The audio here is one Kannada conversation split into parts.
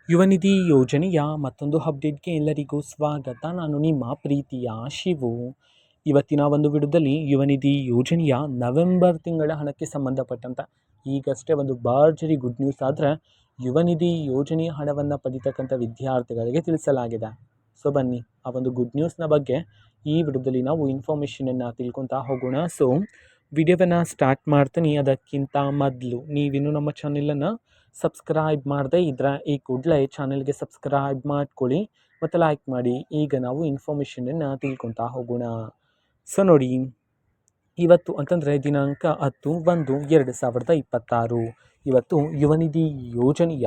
ಯುವ ನಿಧಿ ಯೋಜನೆಯ ಮತ್ತೊಂದು ಅಪ್ಡೇಟ್ಗೆ ಎಲ್ಲರಿಗೂ ಸ್ವಾಗತ. ನಾನು ನಿಮ್ಮ ಪ್ರೀತಿಯ ಶಿವು. ಇವತ್ತಿನ ಒಂದು ವಿಡಿಯೋದಲ್ಲಿ ಯುವ ನಿಧಿ ಯೋಜನೆಯ ನವೆಂಬರ್ ತಿಂಗಳ ಹಣಕ್ಕೆ ಸಂಬಂಧಪಟ್ಟಂತ ಈಗಷ್ಟೇ ಒಂದು ಭರ್ಜರಿ ಗುಡ್ ನ್ಯೂಸ್. ಆದರೆ ಯುವ ನಿಧಿ ಯೋಜನೆಯ ಹಣವನ್ನು ಪಡಿತಕ್ಕಂಥ ವಿದ್ಯಾರ್ಥಿಗಳಿಗೆ ತಿಳಿಸಲಾಗಿದೆ. ಸೊ ಬನ್ನಿ ಆ ಒಂದು ಗುಡ್ ನ್ಯೂಸ್ನ ಬಗ್ಗೆ ಈ ವಿಡಿಯೋದಲ್ಲಿ ನಾವು ಇನ್ಫಾರ್ಮೇಷನನ್ನು ತಿಳ್ಕೊತಾ ಹೋಗೋಣ. ಸೊ ವಿಡಿಯೋವನ್ನು ಸ್ಟಾರ್ಟ್ ಮಾಡ್ತೀನಿ. ಅದಕ್ಕಿಂತ ಮೊದಲು ನೀವಿನ್ನೂ ನಮ್ಮ ಚಾನೆಲನ್ನು ಸಬ್ಸ್ಕ್ರೈಬ್ ಮಾಡದೆ ಇದ್ರೆ ಈ ಕೂಡಲೇ ಚಾನೆಲ್ಗೆ ಸಬ್ಸ್ಕ್ರೈಬ್ ಮಾಡ್ಕೊಳ್ಳಿ ಮತ್ತು ಲೈಕ್ ಮಾಡಿ. ಈಗ ನಾವು ಇನ್ಫಾರ್ಮೇಷನನ್ನು ತಿಳ್ಕೊತಾ ಹೋಗೋಣ. ಸೊ ನೋಡಿ, ಇವತ್ತು ಅಂತಂದರೆ ದಿನಾಂಕ 10/1/2026 ಇವತ್ತು ಯುವ ನಿಧಿ ಯೋಜನೆಯ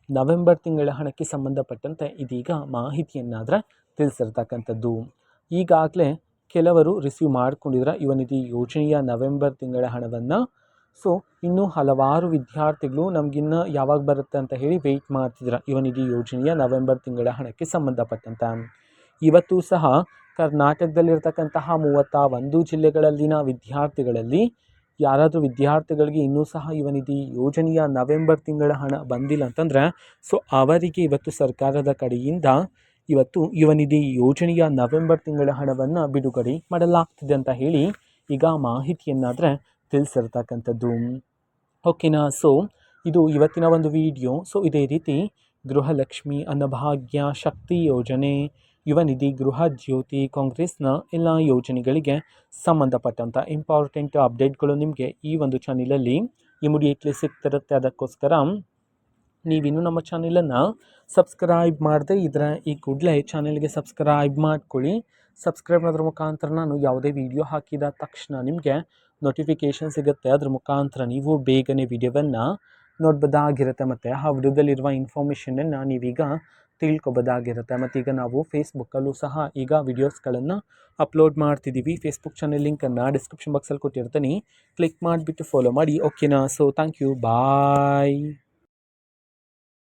ನವೆಂಬರ್ ತಿಂಗಳ ಹಣಕ್ಕೆ ಸಂಬಂಧಪಟ್ಟಂತೆ ಇದೀಗ ಮಾಹಿತಿಯನ್ನಾದರೆ ತಿಳಿಸಿರ್ತಕ್ಕಂಥದ್ದು. ಈಗಾಗಲೇ ಕೆಲವರು ರಿಸೀವ್ ಮಾಡ್ಕೊಂಡಿದ್ರೆ ಯುವ ನಿಧಿ ಯೋಜನೆಯ ನವೆಂಬರ್ ತಿಂಗಳ ಹಣವನ್ನು. ಸೊ ಇನ್ನೂ ಹಲವಾರು ವಿದ್ಯಾರ್ಥಿಗಳು ನಮಗಿನ್ನ ಯಾವಾಗ ಬರುತ್ತೆ ಅಂತ ಹೇಳಿ ವೆಯ್ಟ್ ಮಾಡ್ತಿದ್ರು ಯುವ ನಿಧಿ ಯೋಜನೆಯ ನವೆಂಬರ್ ತಿಂಗಳ ಹಣಕ್ಕೆ ಸಂಬಂಧಪಟ್ಟಂತೆ. ಇವತ್ತು ಸಹ ಕರ್ನಾಟಕದಲ್ಲಿರ್ತಕ್ಕಂತಹ 31 ಜಿಲ್ಲೆಗಳಲ್ಲಿನ ವಿದ್ಯಾರ್ಥಿಗಳಲ್ಲಿ ಯಾರಾದರೂ ವಿದ್ಯಾರ್ಥಿಗಳಿಗೆ ಇನ್ನೂ ಸಹ ಯುವ ನಿಧಿ ಯೋಜನೆಯ ನವೆಂಬರ್ ತಿಂಗಳ ಹಣ ಬಂದಿಲ್ಲ ಅಂತಂದರೆ ಸೊ ಅವರಿಗೆ ಇವತ್ತು ಸರ್ಕಾರದ ಕಡೆಯಿಂದ ಇವತ್ತು ಯುವ ನಿಧಿ ಯೋಜನೆಯ ನವೆಂಬರ್ ತಿಂಗಳ ಹಣವನ್ನು ಬಿಡುಗಡೆ ಮಾಡಲಾಗ್ತಿದೆ ಅಂತ ಹೇಳಿ ಈಗ ಮಾಹಿತಿಯನ್ನಾದರೆ ತಿಳಿಸಿರ್ತಕ್ಕಂಥದ್ದು. ಓಕೆನಾ. ಸೊ ಇದು ಇವತ್ತಿನ ಒಂದು ವಿಡಿಯೋ. ಸೊ ಇದೇ ರೀತಿ ಗೃಹಲಕ್ಷ್ಮಿ, ಅನ್ನಭಾಗ್ಯ, ಶಕ್ತಿ ಯೋಜನೆ, ಯುವ ನಿಧಿ, ಗೃಹ ಜ್ಯೋತಿ, ಕಾಂಗ್ರೆಸ್ನ ಎಲ್ಲ ಯೋಜನೆಗಳಿಗೆ ಸಂಬಂಧಪಟ್ಟಂಥ ಇಂಪಾರ್ಟೆಂಟ್ ಅಪ್ಡೇಟ್ಗಳು ನಿಮಗೆ ಈ ಒಂದು ಚಾನಲಲ್ಲಿ ಇಮಿಡಿಯೇಟ್ಲಿ ಸಿಗ್ತಿರುತ್ತೆ. ಅದಕ್ಕೋಸ್ಕರ ನೀವಿನ್ನೂ ನಮ್ಮ ಚಾನಲನ್ನು ಸಬ್ಸ್ಕ್ರೈಬ್ ಮಾಡದೆ ಇದ್ರೆ ಈ ಕೂಡಲೇ ಚಾನಲ್ಗೆ ಸಬ್ಸ್ಕ್ರೈಬ್ ಮಾಡ್ಕೊಳ್ಳಿ. ಸಬ್ಸ್ಕ್ರೈಬ್ ಮಾಡೋದ್ರ ಮುಖಾಂತರ ನಾನು ಯಾವುದೇ ವಿಡಿಯೋ ಹಾಕಿದ ತಕ್ಷಣ ನಿಮಗೆ ನೋಟಿಫಿಕೇಷನ್ ಸಿಗುತ್ತೆ. ಅದ್ರ ಮುಖಾಂತರ ನೀವು ಬೇಗನೆ ವಿಡಿಯೋವನ್ನು ನೋಡ್ಬೋದಾಗಿರುತ್ತೆ ಮತ್ತು ಆ ವಿಡಿಯೋದಲ್ಲಿರುವ ಇನ್ಫಾರ್ಮೇಷನನ್ನು ನೀವೀಗ ತಿಳ್ಕೊಬೋದಾಗಿರುತ್ತೆ. ಮತ್ತು ಈಗ ನಾವು ಫೇಸ್ಬುಕ್ಕಲ್ಲೂ ಸಹ ಈಗ ವಿಡಿಯೋಸ್ಗಳನ್ನು ಅಪ್ಲೋಡ್ ಮಾಡ್ತಿದ್ದೀವಿ. ಫೇಸ್ಬುಕ್ ಚಾನಲ್ ಲಿಂಕನ್ನು ಡಿಸ್ಕ್ರಿಪ್ಷನ್ ಬಾಕ್ಸಲ್ಲಿ ಕೊಟ್ಟಿರ್ತೀನಿ, ಕ್ಲಿಕ್ ಮಾಡಿಬಿಟ್ಟು ಫಾಲೋ ಮಾಡಿ. ಓಕೆನಾ. So thank you, bye.